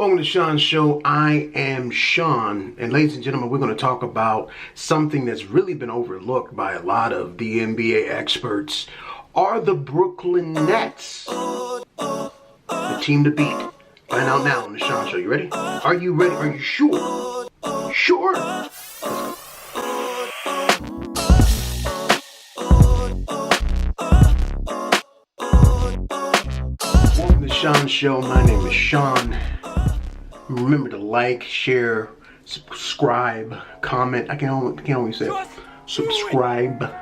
Welcome to Shaun Show. I am Shaun, and ladies and gentlemen, we're going to talk about something that's really been overlooked by a lot of the NBA experts. Are the Brooklyn Nets the team to beat? Find out now on the Shaun Show. You ready? Are you ready? Are you sure? Sure. Welcome to the Shaun Show. My name is Shaun. Remember to like, share, subscribe, comment. I can only say subscribe,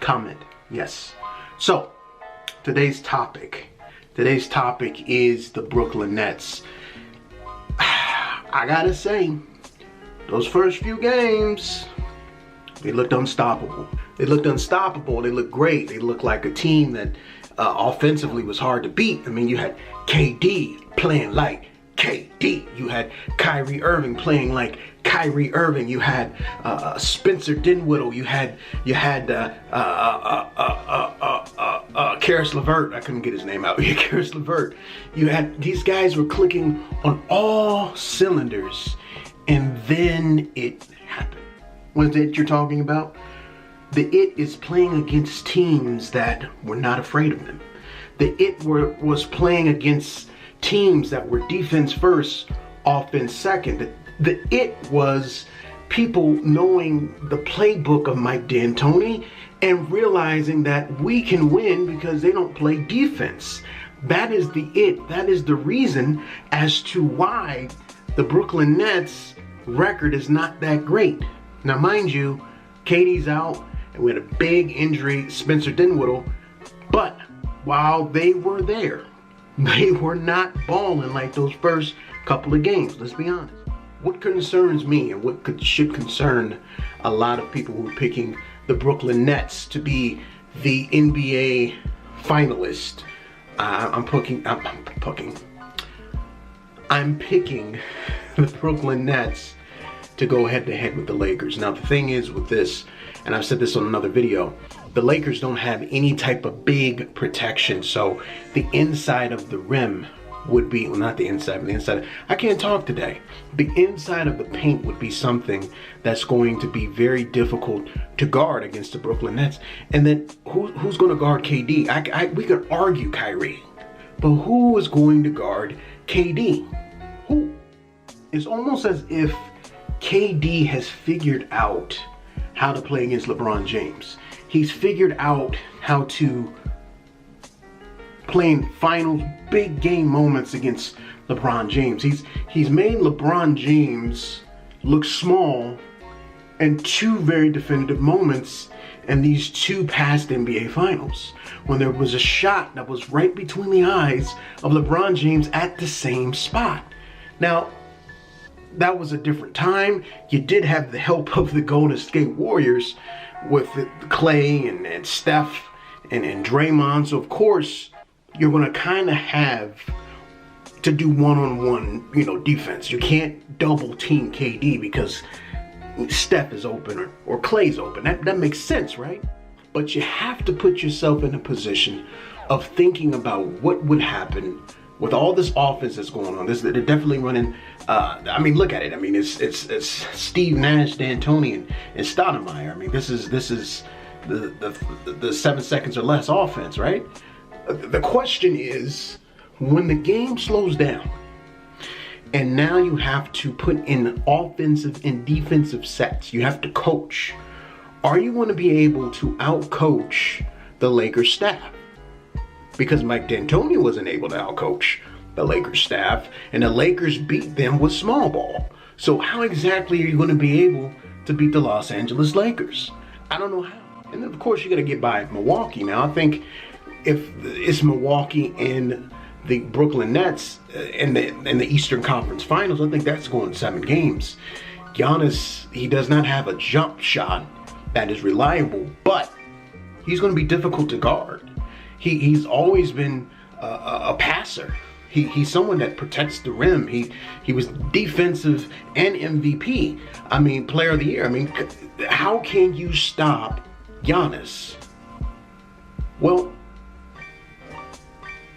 comment. Yes. So today's topic is the Brooklyn Nets. I gotta say, those first few games, they looked unstoppable. They looked great. They looked like a team that offensively was hard to beat. I mean, you had KD playing like KD. You had Kyrie Irving playing like Kyrie Irving. You had Spencer Dinwiddie. You had Karis LeVert. I couldn't get his name out. Karis LeVert. You had these guys were clicking on all cylinders, and then it happened. What's it you're talking about? The it is playing against teams that were not afraid of them. The it was playing against teams that were defense first, offense second. The it was people knowing the playbook of Mike D'Antoni and realizing that we can win because they don't play defense. That is the it. That is the reason as to why the Brooklyn Nets record is not that great. Now, mind you, KD's out and we had a big injury, Spencer Dinwiddie, but while they were there, they were not balling like those first couple of games, let's be honest. What concerns me and what should concern a lot of people who are picking the Brooklyn Nets to be the NBA finalist, I'm picking the Brooklyn Nets to go head to head with the Lakers. Now, the thing is with this, and I've said this on another video, the Lakers don't have any type of big protection. So the inside of the rim would be, well, not the inside, but the inside. I can't talk today. The inside of the paint would be something that's going to be very difficult to guard against the Brooklyn Nets. And then who's going to guard KD? We could argue Kyrie, but who is going to guard KD? Who? It's almost as if KD has figured out how to play against LeBron James. He's figured out how to play in finals, big game moments against LeBron James. He's made LeBron James look small in two very definitive moments in these two past NBA finals, when there was a shot that was right between the eyes of LeBron James at the same spot. Now, that was a different time. You did have the help of the Golden State Warriors with Clay and Steph and Draymond. So, of course, you're going to kind of have to do one-on-one, defense. You can't double team KD because Steph is open or Clay's open. That makes sense, right? But you have to put yourself in a position of thinking about what would happen with all this offense that's going on. They're definitely running. Look at it. It's Steve Nash, D'Antoni, and Stoudemire. I mean, this is the 7 seconds or less offense, right? The question is, when the game slows down, and now you have to put in offensive and defensive sets, you have to coach. Are you going to be able to outcoach the Lakers staff? Because Mike D'Antoni wasn't able to outcoach the Lakers staff, and the Lakers beat them with small ball. So how exactly are you going to be able to beat the Los Angeles Lakers? I don't know how. And then, of course, you got to get by Milwaukee. Now, I think if it's Milwaukee and the Brooklyn Nets in the Eastern Conference Finals, I think that's going 7 games. Giannis, he does not have a jump shot that is reliable, but he's going to be difficult to guard. He's always been a passer. He's someone that protects the rim. He was defensive and MVP. Player of the year. How can you stop Giannis? Well,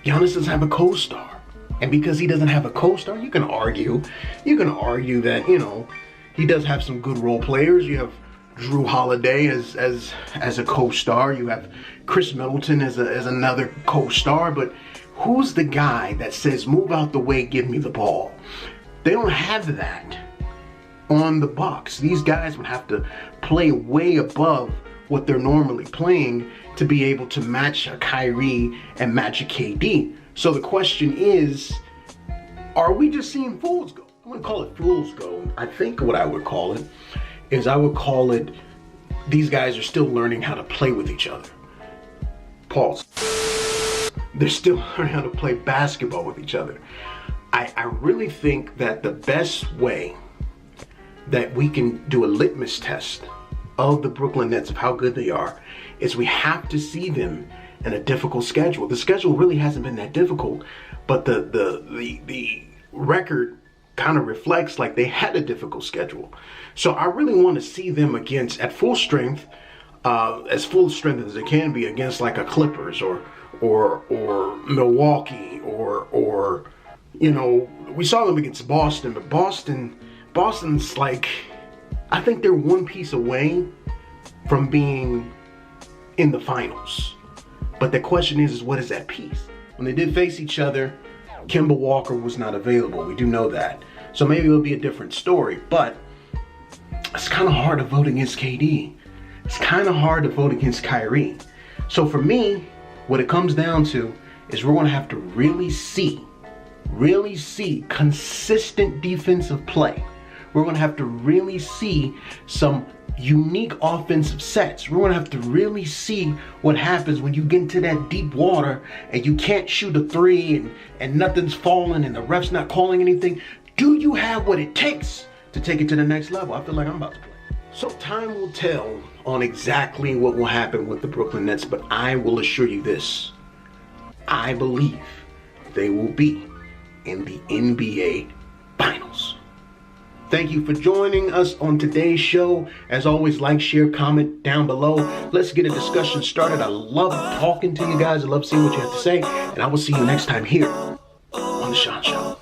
Giannis doesn't have a co-star. And because he doesn't have a co-star, you can argue that, you know, he does have some good role players. You have Drew Holiday as a co-star. You have Chris Middleton as another co-star. But who's the guy that says, move out the way, give me the ball? They don't have that on the Bucks. These guys would have to play way above what they're normally playing to be able to match a Kyrie and match a KD. So the question is, are we just seeing fools go? I wouldn't call it fools go. I think what I would call it is these guys are still learning how to play with each other. Pause. They're still learning how to play basketball with each other. I really think that the best way that we can do a litmus test of the Brooklyn Nets, of how good they are, is we have to see them in a difficult schedule. The schedule really hasn't been that difficult, but the record kind of reflects like they had a difficult schedule. So I really want to see them at full strength, as full strength as they can be, against like a Clippers or Milwaukee or you know, we saw them against Boston, but Boston's like, I think they're one piece away from being in the finals. But the question is what is that piece? When they did face each other, Kemba Walker was not available. We do know that. So maybe it'll be a different story. But it's kind of hard to vote against KD. It's kind of hard to vote against Kyrie. So for me, what it comes down to is we're going to have to really see consistent defensive play. We're going to have to really see some unique offensive sets. We're going to have to really see what happens when you get into that deep water and you can't shoot a three and nothing's falling and the ref's not calling anything. Do you have what it takes to take it to the next level? I feel like I'm about to play. So time will tell on exactly what will happen with the Brooklyn Nets, but I will assure you this. I believe they will be in the NBA Finals. Thank you for joining us on today's show. As always, like, share, comment down below. Let's get a discussion started. I love talking to you guys. I love seeing what you have to say. And I will see you next time here on The Shaun Show.